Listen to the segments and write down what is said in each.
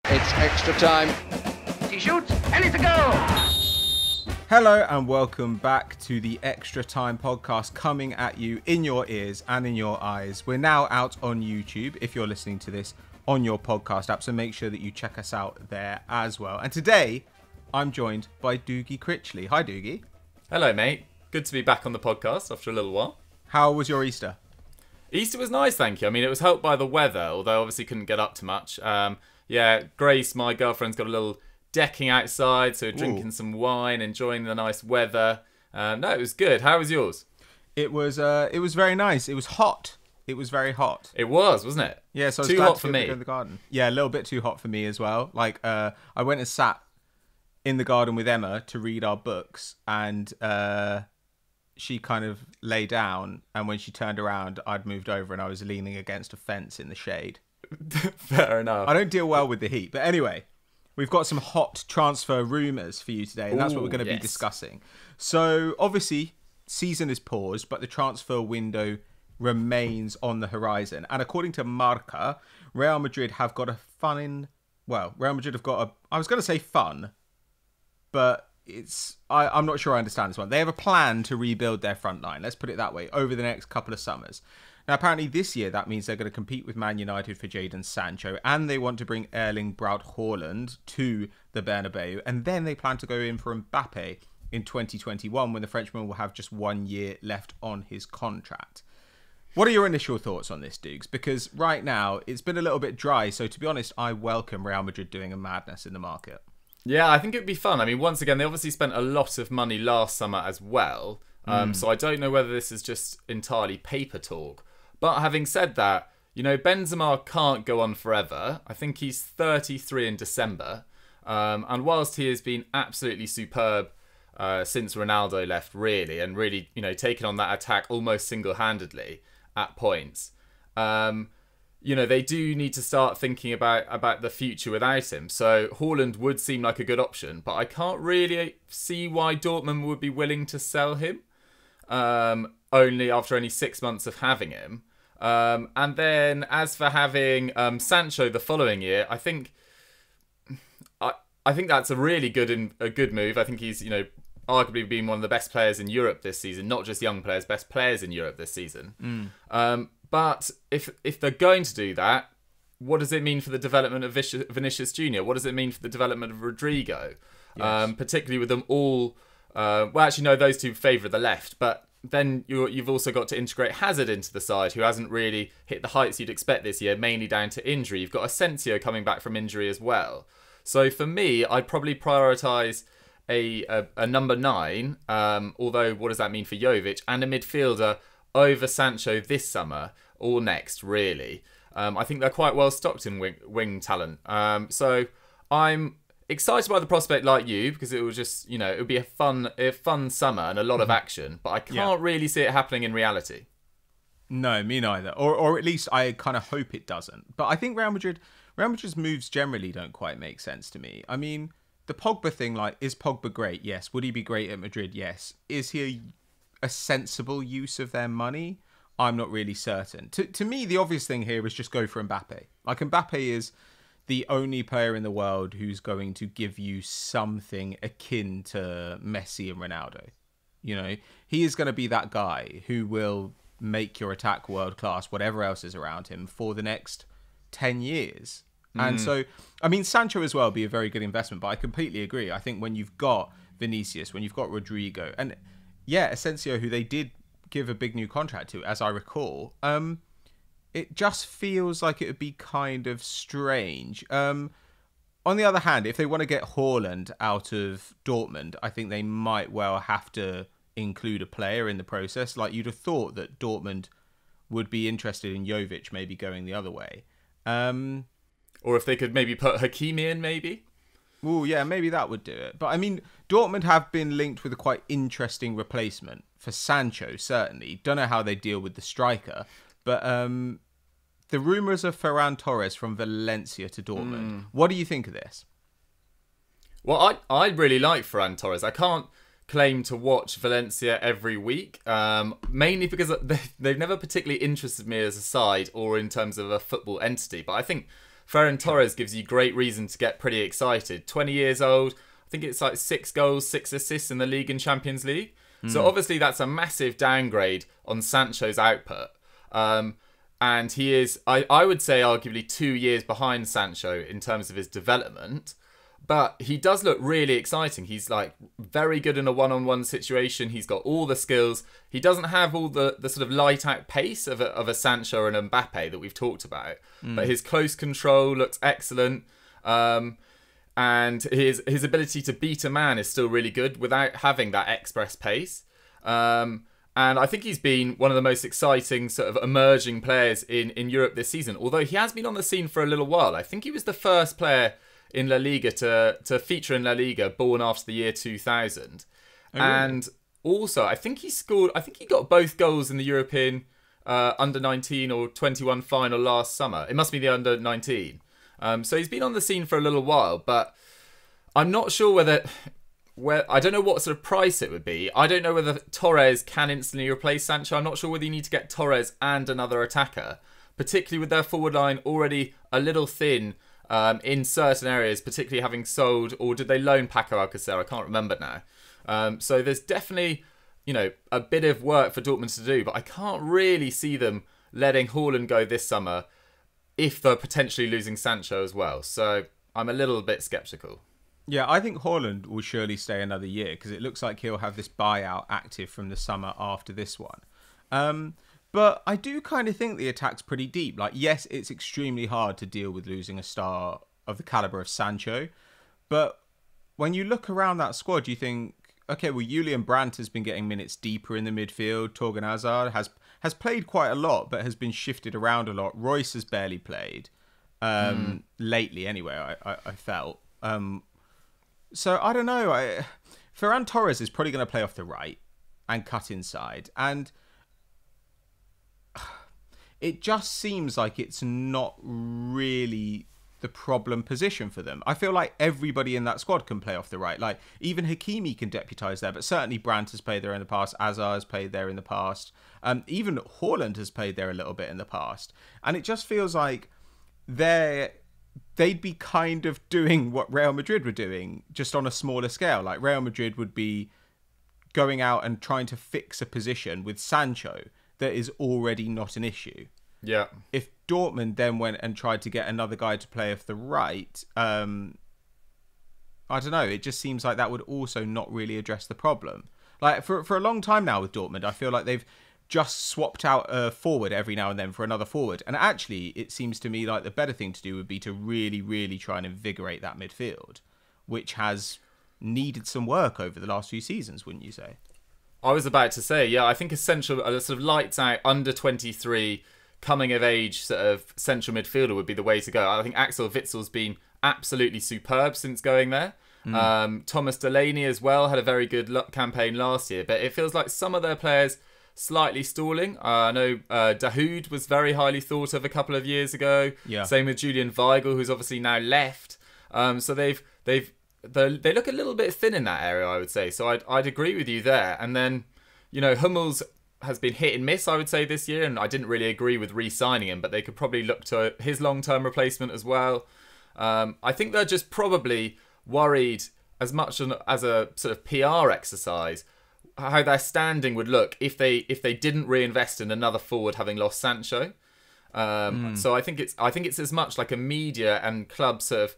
It's extra time. He shoots, and it's a goal! Hello and welcome back to the Extra Time podcast, coming at you in your ears and in your eyes. We're now out on YouTube if you're listening to this on your podcast app, so make sure that you check us out there as well. And today, I'm joined by Dougie Critchley. Hi, Dougie. Hello, mate. Good to be back on the podcast after a little while. How was your Easter? Easter was nice, thank you. I mean, it was helped by the weather, although obviously couldn't get up to much. Grace, my girlfriend's got a little decking outside, so we're drinking some wine, enjoying the nice weather. No, it was good. How was yours? It was very nice. It was hot. It was very hot. It was, wasn't it? Yeah, so I was too glad hot to for be able to me. go in the garden. Yeah, a little bit too hot for me as well. Like, I went and sat in the garden with Emma to read our books, and she kind of lay down, and when she turned around, I'd moved over and I was leaning against a fence in the shade. Fair enough. I don't deal well with the heat, but anyway, we've got some hot transfer rumours for you today, and that's what we're going to be discussing. So, obviously, season is paused, but the transfer window remains on the horizon. And according to Marca, Real Madrid have got a Real Madrid have got I was going to say fun, but I'm not sure I understand this one. They have a plan to rebuild their front line, let's put it that way, over the next couple of summers. Now, apparently this year, that means they're going to compete with Man United for Jadon Sancho, and they want to bring Erling Haaland to the Bernabeu, and then they plan to go in for Mbappe in 2021, when the Frenchman will have just 1 year left on his contract. What are your initial thoughts on this, Dukes? Because right now, it's been a little bit dry, so to be honest, I welcome Real Madrid doing a madness in the market. Yeah, I think it'd be fun. I mean, once again, they obviously spent a lot of money last summer as well, so I don't know whether this is just entirely paper talk. But having said that, you know, Benzema can't go on forever. I think he's 33 in December. And whilst he has been absolutely superb since Ronaldo left, really, and really, you know, taken on that attack almost single-handedly at points, you know, they do need to start thinking about the future without him. So Haaland would seem like a good option, but I can't really see why Dortmund would be willing to sell him only 6 months of having him. And then as for having Sancho the following year, I think that's a really good move. I think he's, you know, arguably been one of the best players in Europe this season, not just young players, best players in Europe this season. But if they're going to do that, what does it mean for the development of Vinicius Jr.? What does it mean for the development of Rodrigo? Yes. Particularly with them all, those two favour the left, but then you've also got to integrate Hazard into the side, who hasn't really hit the heights you'd expect this year, mainly down to injury. You've got Asensio coming back from injury as well. So for me, I'd probably prioritise a number 9, although what does that mean for Jovic, and a midfielder over Sancho this summer or next, really. I think they're quite well stocked in wing talent. So I'm excited by the prospect like you, because it will just, you know, it would be a fun summer and a lot of action, but I can't really see it happening in reality. No, me neither. Or at least I kind of hope it doesn't. But I think Real Madrid's moves generally don't quite make sense to me. I mean, the Pogba thing, like, is Pogba great? Yes. Would he be great at Madrid? Yes. Is he a sensible use of their money? I'm not really certain. To me, the obvious thing here is just go for Mbappe. Like, Mbappe is the only player in the world who's going to give you something akin to Messi and Ronaldo. You know, he is going to be that guy who will make your attack world class, whatever else is around him, for the next 10 years. And so, I mean, Sancho as well would be a very good investment, but I completely agree. I think when you've got Vinicius, when you've got Rodrigo, and Asensio, who they did give a big new contract to, as I recall, it just feels like it would be kind of strange. On the other hand, if they want to get Haaland out of Dortmund, I think they might well have to include a player in the process. Like, you'd have thought that Dortmund would be interested in Jovic maybe going the other way. Or if they could maybe put Hakimi in, maybe? Oh, yeah, maybe that would do it. But, I mean, Dortmund have been linked with a quite interesting replacement for Sancho, certainly. Don't know how they deal with the striker. But the rumours of Ferran Torres from Valencia to Dortmund. What do you think of this? Well, I really like Ferran Torres. I can't claim to watch Valencia every week, mainly because they've never particularly interested me as a side or in terms of a football entity. But I think Ferran Torres gives you great reason to get pretty excited. 20 years old. I think it's like 6 goals, 6 assists in the league and Champions League. So obviously that's a massive downgrade on Sancho's output. And he is, I would say, arguably 2 years behind Sancho in terms of his development. But he does look really exciting. He's like very good in a one-on-one situation. He's got all the skills. He doesn't have all the sort of light-out pace of a Sancho or an Mbappe that we've talked about. But his close control looks excellent. And his ability to beat a man is still really good without having that express pace. And I think he's been one of the most exciting sort of emerging players in Europe this season. Although he has been on the scene for a little while. I think he was the first player in La Liga to feature in La Liga born after the year 2000. Oh, really? And also, I think he got both goals in the European under-19 or 21 final last summer. It must be the under-19. So he's been on the scene for a little while, but I'm not sure I don't know what sort of price it would be. I don't know whether Torres can instantly replace Sancho. I'm not sure whether you need to get Torres and another attacker, particularly with their forward line already a little thin in certain areas, particularly having sold, or did they loan Paco Alcacer? I can't remember now. So there's definitely, a bit of work for Dortmund to do, but I can't really see them letting Haaland go this summer if they're potentially losing Sancho as well. So I'm a little bit sceptical. Yeah, I think Haaland will surely stay another year because it looks like he'll have this buyout active from the summer after this one. But I do kind of think the attack's pretty deep. Like, yes, it's extremely hard to deal with losing a star of the caliber of Sancho. But when you look around that squad, you think, okay, well, Julian Brandt has been getting minutes deeper in the midfield. Torgan Hazard has played quite a lot, but has been shifted around a lot. Royce has barely played lately anyway, I felt. So I don't know. Ferran Torres is probably going to play off the right and cut inside. And it just seems like it's not really the problem position for them. I feel like everybody in that squad can play off the right. Like, even Hakimi can deputise there, but certainly Brandt has played there in the past. Hazard has played there in the past. Even Haaland has played there a little bit in the past. And it just feels like they'd be kind of doing what Real Madrid were doing, just on a smaller scale. Like, Real Madrid would be going out and trying to fix a position with Sancho that is already not an issue. Yeah. If Dortmund then went and tried to get another guy to play off the right, I don't know. It just seems like that would also not really address the problem. Like, for a long time now with Dortmund, I feel like they've just swapped out a forward every now and then for another forward. And actually, it seems to me like the better thing to do would be to really, really try and invigorate that midfield, which has needed some work over the last few seasons, wouldn't you say? I was about to say, yeah, I think a sort of lights out under 23 coming of age sort of central midfielder would be the way to go. I think Axel Witzel's been absolutely superb since going there. Thomas Delaney as well had a very good campaign last year, but it feels like some of their players slightly stalling. I know Dahoud was very highly thought of a couple of years ago. Yeah. Same with Julian Weigl, who's obviously now left. So they look a little bit thin in that area, I would say. So I'd agree with you there. And then, Hummels has been hit and miss, I would say, this year, and I didn't really agree with re-signing him, but they could probably look to his long-term replacement as well. I think they're just probably worried as much as a sort of PR exercise how their standing would look if they didn't reinvest in another forward, having lost Sancho. So I think it's as much like a media and club sort of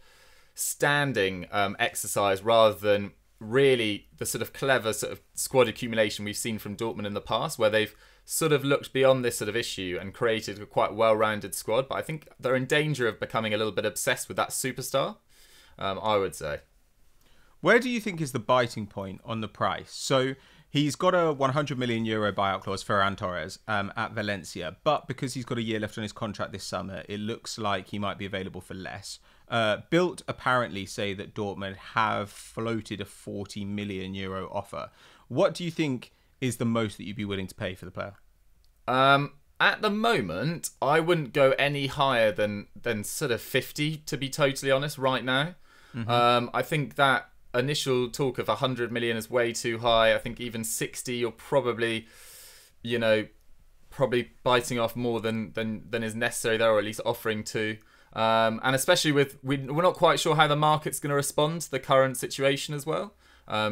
standing exercise rather than really the sort of clever sort of squad accumulation we've seen from Dortmund in the past, where they've sort of looked beyond this sort of issue and created a quite well-rounded squad. But I think they're in danger of becoming a little bit obsessed with that superstar, I would say. Where do you think is the biting point on the price? So he's got a 100 million euro buyout clause for Ferran Torres at Valencia, but because he's got a year left on his contract this summer, it looks like he might be available for less. Bild apparently say that Dortmund have floated a 40 million euro offer. What do you think is the most that you'd be willing to pay for the player? At the moment, I wouldn't go any higher than sort of 50, to be totally honest, right now. I think that initial talk of 100 million is way too high. I think even 60, you're probably, probably biting off more than is necessary there, or at least offering to. And especially we're not quite sure how the market's going to respond to the current situation as well.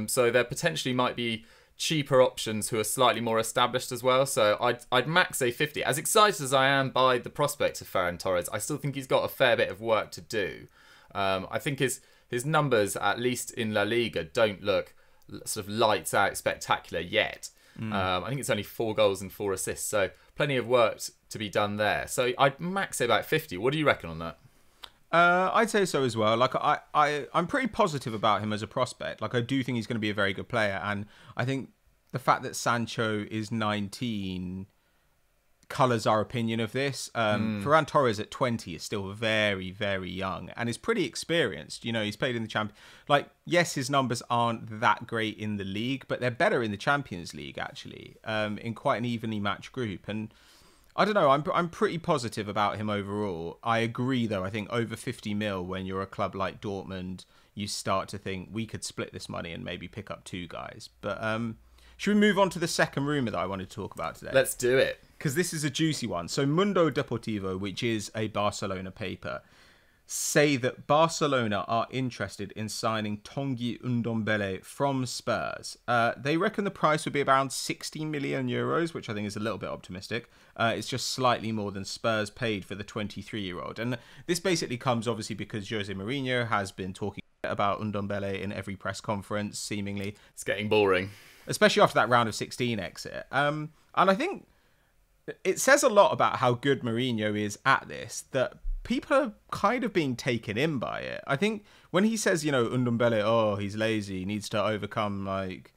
So there potentially might be cheaper options who are slightly more established as well. So I'd max say 50. As excited as I am by the prospect of Ferran Torres, I still think he's got a fair bit of work to do. I think his numbers, at least in La Liga, don't look sort of lights out spectacular yet. I think it's only 4 goals and 4 assists, so plenty of work to be done there. So I'd max say about 50. What do you reckon on that? I'd say so as well. Like I'm pretty positive about him as a prospect. Like I do think he's going to be a very good player, and I think the fact that Sancho is 19 colours our opinion of this. Ferran Torres at 20 is still very, very young and is pretty experienced. You know, he's played in the champ. Like, yes, his numbers aren't that great in the league, but they're better in the Champions League actually, in quite an evenly matched group. And I don't know, I'm pretty positive about him overall. I agree though. I think over 50 mil when you're a club like Dortmund, you start to think we could split this money and maybe pick up 2 guys. But should we move on to the second rumour that I wanted to talk about today? Let's do it. Because this is a juicy one. So Mundo Deportivo, which is a Barcelona paper, say that Barcelona are interested in signing Tanguy Ndombele from Spurs. They reckon the price would be around 60 million euros, which I think is a little bit optimistic. It's just slightly more than Spurs paid for the 23-year-old. And this basically comes obviously because Jose Mourinho has been talking about Ndombele in every press conference, seemingly. It's getting boring. Especially after that round of 16 exit. And I think it says a lot about how good Mourinho is at this, that people are kind of being taken in by it. I think when he says, you know, Ndombele, oh, he's lazy, he needs to overcome, like,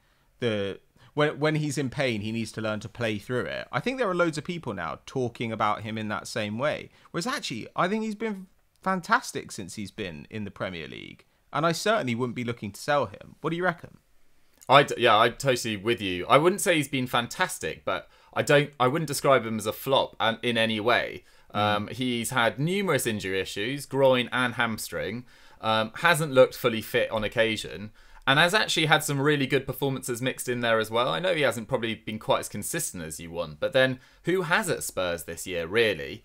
when he's in pain, he needs to learn to play through it. I think there are loads of people now talking about him in that same way. Whereas actually, I think he's been fantastic since he's been in the Premier League. And I certainly wouldn't be looking to sell him. What do you reckon? I'm totally with you. I wouldn't say he's been fantastic, but I wouldn't describe him as a flop in any way. He's had numerous injury issues, groin and hamstring, hasn't looked fully fit on occasion, and has actually had some really good performances mixed in there as well. I know he hasn't probably been quite as consistent as you want, but then who has at Spurs this year, really?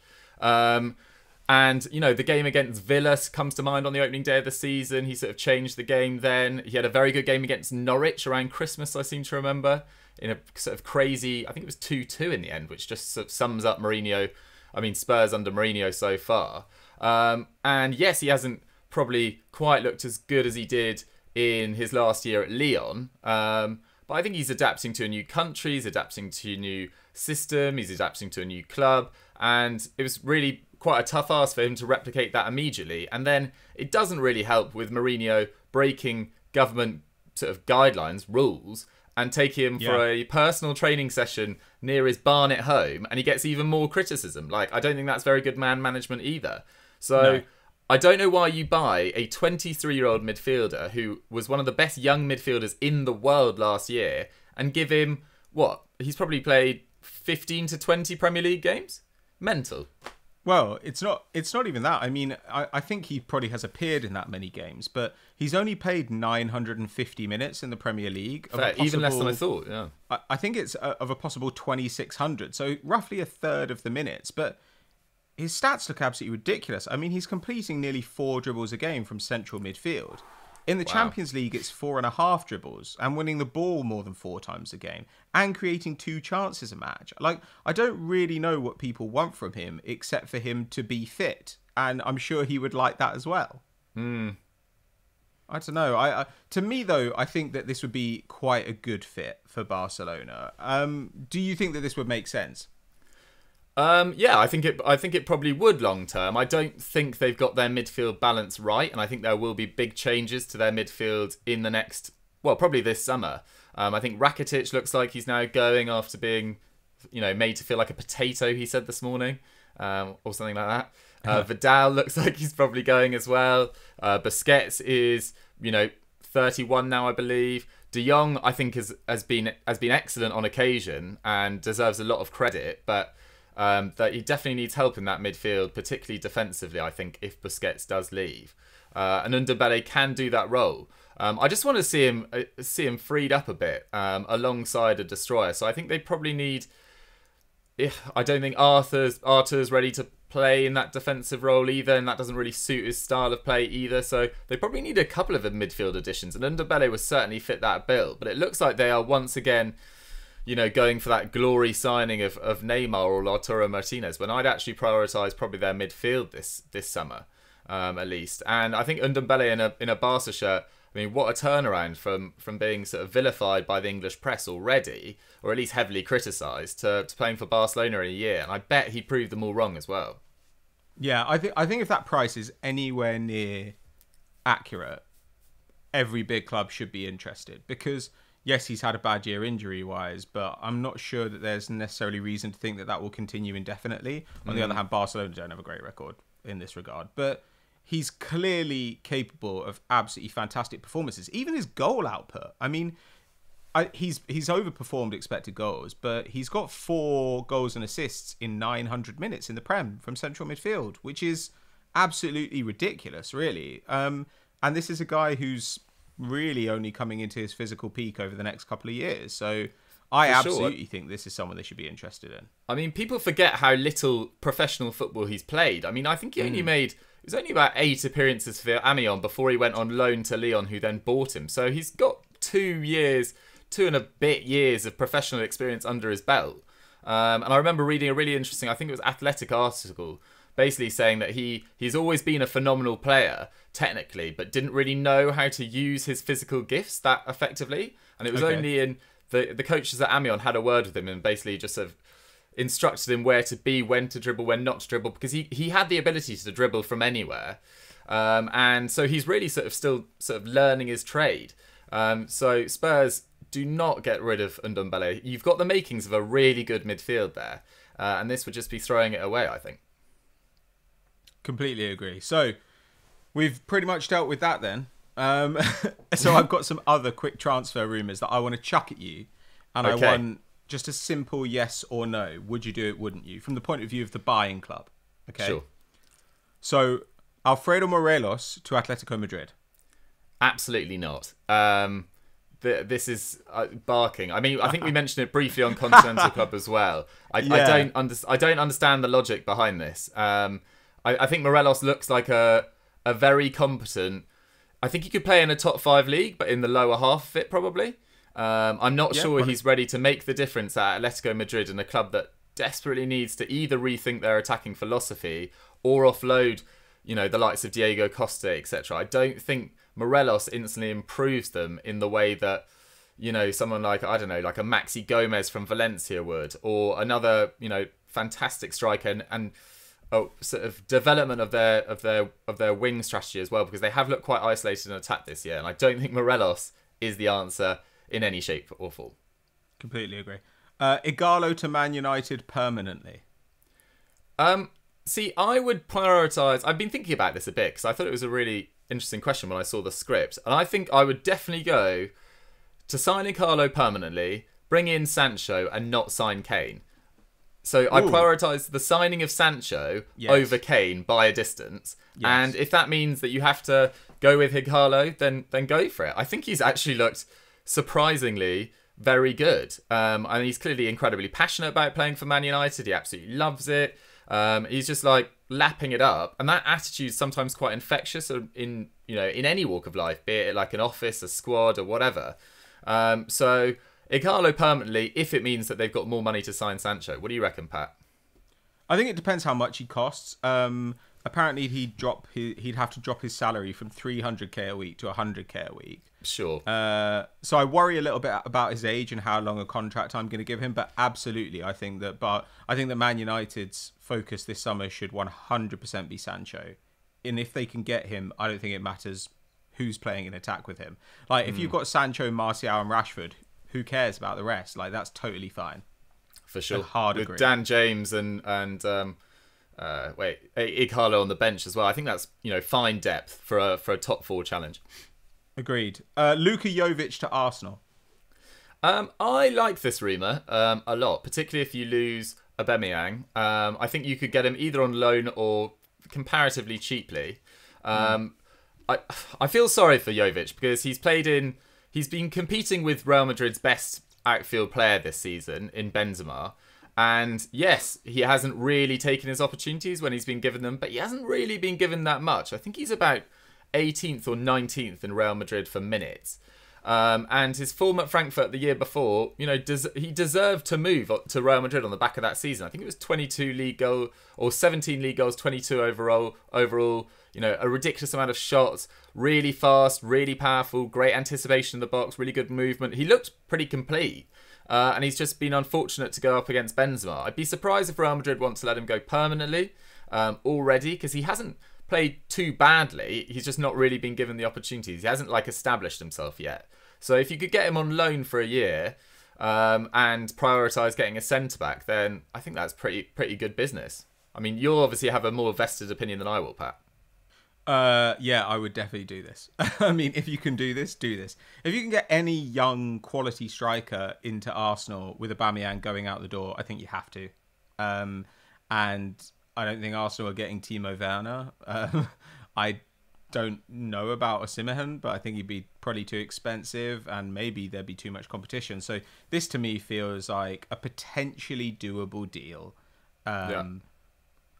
And, you know, the game against Villa comes to mind on the opening day of the season. He sort of changed the game then. He had a very good game against Norwich around Christmas, I seem to remember, in a sort of crazy, I think it was 2-2 in the end, which just sort of sums up Spurs under Mourinho so far. And yes, he hasn't probably quite looked as good as he did in his last year at Lyon. But I think he's adapting to a new country, he's adapting to a new system, he's adapting to a new club. And it was really quite a tough ask for him to replicate that immediately. And then it doesn't really help with Mourinho breaking government sort of guidelines, rules, and taking him for a personal training session near his barn at home, and he gets even more criticism. Like, I don't think that's very good man management either. So no. I don't know why you buy a 23-year-old midfielder who was one of the best young midfielders in the world last year and give him, what? He's probably played 15 to 20 Premier League games? Mental. Well, it's not even that. I mean, I think he probably has appeared in that many games, but he's only played 950 minutes in the Premier League. Even less than I thought, yeah. I think it's of a possible 2,600, so roughly a third of the minutes. But his stats look absolutely ridiculous. I mean, he's completing nearly 4 dribbles a game from central midfield. In the Champions League, it's 4.5 dribbles and winning the ball more than 4 times a game and creating 2 chances a match. Like, I don't really know what people want from him except for him to be fit. And I'm sure he would like that as well. I don't know. To me, though, I think that this would be quite a good fit for Barcelona. Do you think that this would make sense? Yeah, I think it probably would long term. I don't think they've got their midfield balance right, and I think there will be big changes to their midfield in the next, probably this summer. I think Rakitic looks like he's now going after being, made to feel like a potato, he said this morning, or something like that. Vidal looks like he's probably going as well. Busquets is, 31 now, I believe. De Jong, I think, has been excellent on occasion and deserves a lot of credit, but that he definitely needs help in that midfield, particularly defensively, I think, if Busquets does leave. And Ndombele can do that role. I just want to see him freed up a bit alongside a destroyer. So I think they probably need... I don't think Arthur's ready to play in that defensive role either, and that doesn't really suit his style of play either. So they probably need a couple of midfield additions, and Ndombele would certainly fit that bill. But it looks like they are once again, going for that glory signing of Neymar or Lautaro Martinez, when I'd actually prioritise probably their midfield this summer, at least. And I think Ndombele in a Barca shirt, I mean, what a turnaround from being sort of vilified by the English press already, or at least heavily criticised, to playing for Barcelona in a year. And I bet he proved them all wrong as well. Yeah, I think if that price is anywhere near accurate, every big club should be interested. Because, yes, he's had a bad year injury-wise, but I'm not sure that there's necessarily reason to think that will continue indefinitely. On the other hand, Barcelona don't have a great record in this regard. But he's clearly capable of absolutely fantastic performances. Even his goal output. I mean, he's overperformed expected goals, but he's got 4 goals and assists in 900 minutes in the Prem from central midfield, which is absolutely ridiculous, really. And this is a guy who's really only coming into his physical peak over the next couple of years. So I absolutely think this is someone they should be interested in. I mean, people forget how little professional football he's played. I mean, I think he only made... It was only about 8 appearances for Amiens before he went on loan to Lyon, who then bought him. So he's got 2 and a bit years of professional experience under his belt. And I remember reading a really interesting, I think it was Athletic article, basically saying that he's always been a phenomenal player, technically, but didn't really know how to use his physical gifts that effectively. And it was only in... The coaches at Amiens had a word with him and basically just sort of instructed him where to be, when to dribble, when not to dribble, because he had the ability to dribble from anywhere. And so he's really still learning his trade. So Spurs, do not get rid of Ndombele. You've got the makings of a really good midfield there. And this would just be throwing it away, I think. Completely agree. So we've pretty much dealt with that then. So I've got some other quick transfer rumours that I want to chuck at you. And I want just a simple yes or no. Would you do it, wouldn't you? From the point of view of the buying club. Okay. Sure. So, Alfredo Morelos to Atletico Madrid. Absolutely not. This is barking. I mean, I think we mentioned it briefly on Continental Club as well. I don't understand the logic behind this. I think Morelos looks like a very competent... I think he could play in a top 5 league, but in the lower half of it probably. I'm not sure he's ready to make the difference at Atletico Madrid, in a club that desperately needs to either rethink their attacking philosophy or offload, the likes of Diego Costa, etc. I don't think Morelos instantly improves them in the way that, someone like, I don't know, like a Maxi Gomez from Valencia would, or another, fantastic striker and sort of development of their wing strategy as well, because they have looked quite isolated in attack this year, and I don't think Morelos is the answer in any shape or form. Completely agree. Igalo to Man United permanently. See, I would prioritise... I've been thinking about this a bit because I thought it was a really interesting question when I saw the script. And I think I would definitely go to sign Igalo permanently, bring in Sancho and not sign Kane. So I prioritise the signing of Sancho over Kane by a distance. Yes. And if that means that you have to go with Igalo, then go for it. I think he's actually looked surprisingly very good. And he's clearly incredibly passionate about playing for Man United. He absolutely loves it. He's just like lapping it up. And that attitude's sometimes quite infectious in any walk of life, be it like an office, a squad or whatever. So Igalo permanently, if it means that they've got more money to sign Sancho. What do you reckon, Pat? I think it depends how much he costs. Apparently he'd have to drop his salary from 300k a week to 100k a week. Sure. So I worry a little bit about his age and how long a contract I'm going to give him, but absolutely I think that Man United's focus this summer should 100% be Sancho. And if they can get him, I don't think it matters who's playing in attack with him. Like if you've got Sancho, Martial and Rashford, who cares about the rest? Like that's totally fine. For sure. Hard with agree. Dan James and Igalo on the bench as well. I think that's fine depth for a top 4 challenge. Agreed. Luka Jovic to Arsenal. I like this rumour a lot, particularly if you lose Aubameyang. I think you could get him either on loan or comparatively cheaply. I feel sorry for Jovic because he's been competing with Real Madrid's best outfield player this season in Benzema, And yes, he hasn't really taken his opportunities when he's been given them, but he hasn't really been given that much. I think he's about 18th or 19th in Real Madrid for minutes. And his form at Frankfurt the year before, he deserved to move to Real Madrid on the back of that season. I think it was 22 league goals or 17 league goals, 22 overall. A ridiculous amount of shots, really fast, really powerful, great anticipation in the box, really good movement. He looked pretty complete. And he's just been unfortunate to go up against Benzema. I'd be surprised if Real Madrid want to let him go permanently already, because he hasn't played too badly. He's just not really been given the opportunities. He hasn't established himself yet. So if you could get him on loan for a year and prioritise getting a centre-back, then I think that's pretty good business. I mean, you'll obviously have a more vested opinion than I will, Pat. Yeah, I would definitely do this. I mean, if you can do this, do this. If you can get any young quality striker into Arsenal with Aubameyang going out the door, I think you have to. And I don't think Arsenal are getting Timo Werner. I don't know about Osimhen, but I think he'd be probably too expensive and maybe there'd be too much competition. So this to me feels like a potentially doable deal. And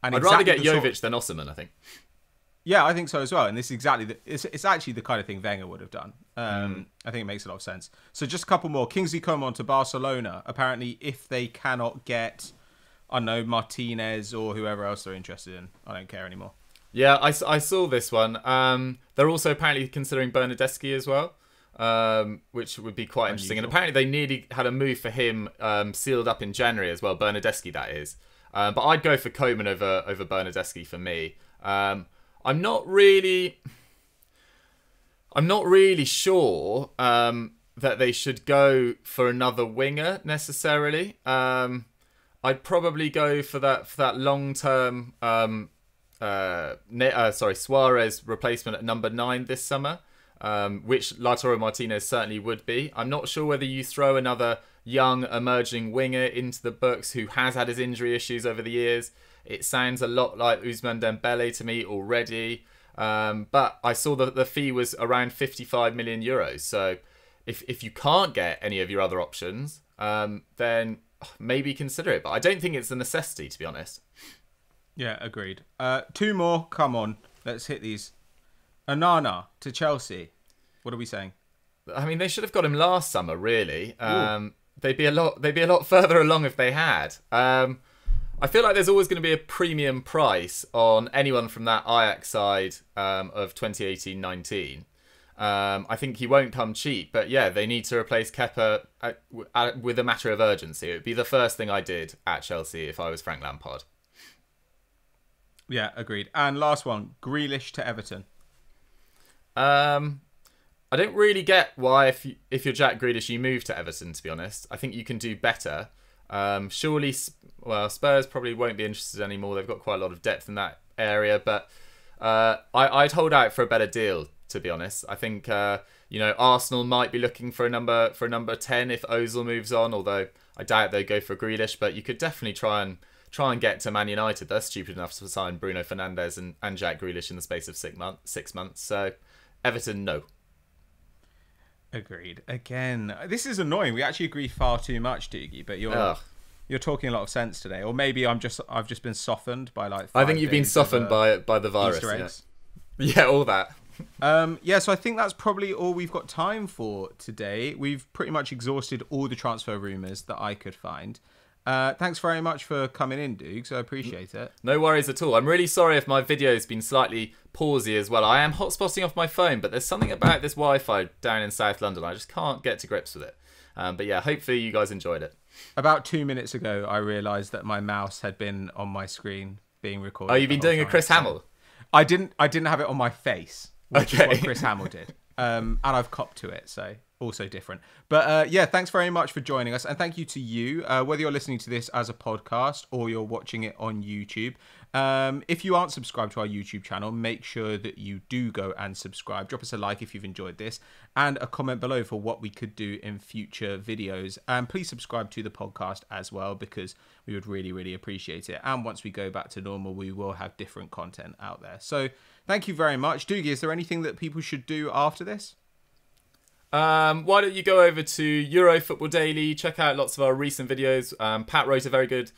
I'd rather get Jovic than Osimhen, I think. Yeah, I think so as well. And this is exactly it's actually the kind of thing Wenger would have done. I think it makes a lot of sense. So just a couple more. Kingsley Coman to Barcelona. Apparently, if they cannot get, I don't know, Martinez or whoever else they're interested in, I don't care anymore. Yeah, I saw this one. They're also apparently considering Bernardeschi as well, which would be quite interesting. And apparently they nearly had a move for him sealed up in January as well. Bernardeschi, that is. But I'd go for Coman over Bernardeschi for me. I'm not really sure that they should go for another winger necessarily. I'd probably go for that long-term Suarez replacement at number 9 this summer, which Lautaro Martinez certainly would be. I'm not sure whether you throw another young emerging winger into the books who has had his injury issues over the years. It sounds a lot like Ousmane Dembele to me already. But I saw that the fee was around 55 million euros. So if you can't get any of your other options, then maybe consider it. But I don't think it's a necessity, to be honest. Yeah, agreed. 2 more. Come on. Let's hit these. Onana to Chelsea. What are we saying? I mean, they should have got him last summer, really. They'd be a lot further along if they had. I feel like there's always going to be a premium price on anyone from that Ajax side of 2018-19. I think he won't come cheap, but yeah, they need to replace Kepa with a matter of urgency. It would be the first thing I did at Chelsea if I was Frank Lampard. Yeah, agreed. And last one, Grealish to Everton. I don't really get why if you're Jack Grealish you move to Everton, to be honest. I think you can do better. Surely, Spurs probably won't be interested anymore. They've got quite a lot of depth in that area, but I'd hold out for a better deal, to be honest. I think Arsenal might be looking for a number 10 if Ozil moves on, although I doubt they'd go for Grealish. But you could definitely try and get to Man United. They're stupid enough to sign Bruno Fernandes and Jack Grealish in the space of 6 months. So Everton, no. Agreed. Again, this is annoying. We actually agree far too much, Dougie, but you're talking a lot of sense today. Or maybe I've just been softened by I think you've been softened by the virus. Yeah, all that. So I think that's probably all we've got time for today. We've pretty much exhausted all the transfer rumours that I could find. Thanks very much for coming in, Dougs. I appreciate it. No worries at all. I'm really sorry if my video's been slightly pausey as well. I am hotspotting off my phone, but there's something about this Wi-Fi down in South London. I just can't get to grips with it. But yeah, hopefully you guys enjoyed it. About 2 minutes ago, I realised that my mouse had been on my screen being recorded. Oh, you've been doing a Chris Hamill? I didn't have it on my face, which is what Chris Hamill did. And I've copped to it, so also different. But yeah, thanks very much for joining us. And thank you to you, whether you're listening to this as a podcast or you're watching it on YouTube. If you aren't subscribed to our YouTube channel, make sure that you do go and subscribe. Drop us a like if you've enjoyed this and a comment below for what we could do in future videos. And please subscribe to the podcast as well, because we would really, really appreciate it. And once we go back to normal, we will have different content out there. So thank you very much. Dougie, is there anything that people should do after this? Why don't you go over to Euro Football Daily, check out lots of our recent videos. Pat wrote a very good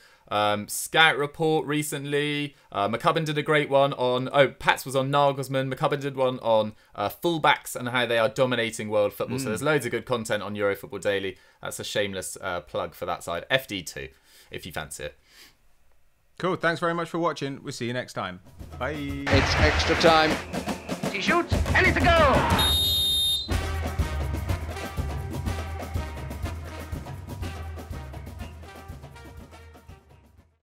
scout report recently. McCubbin did a great one on... Oh, Pat's was on Nagelsmann. McCubbin did one on fullbacks and how they are dominating world football. So there's loads of good content on Euro Football Daily. That's a shameless plug for that side. FD2, if you fancy it. Cool. Thanks very much for watching. We'll see you next time. Bye. It's extra time. He shoots, and it's a goal.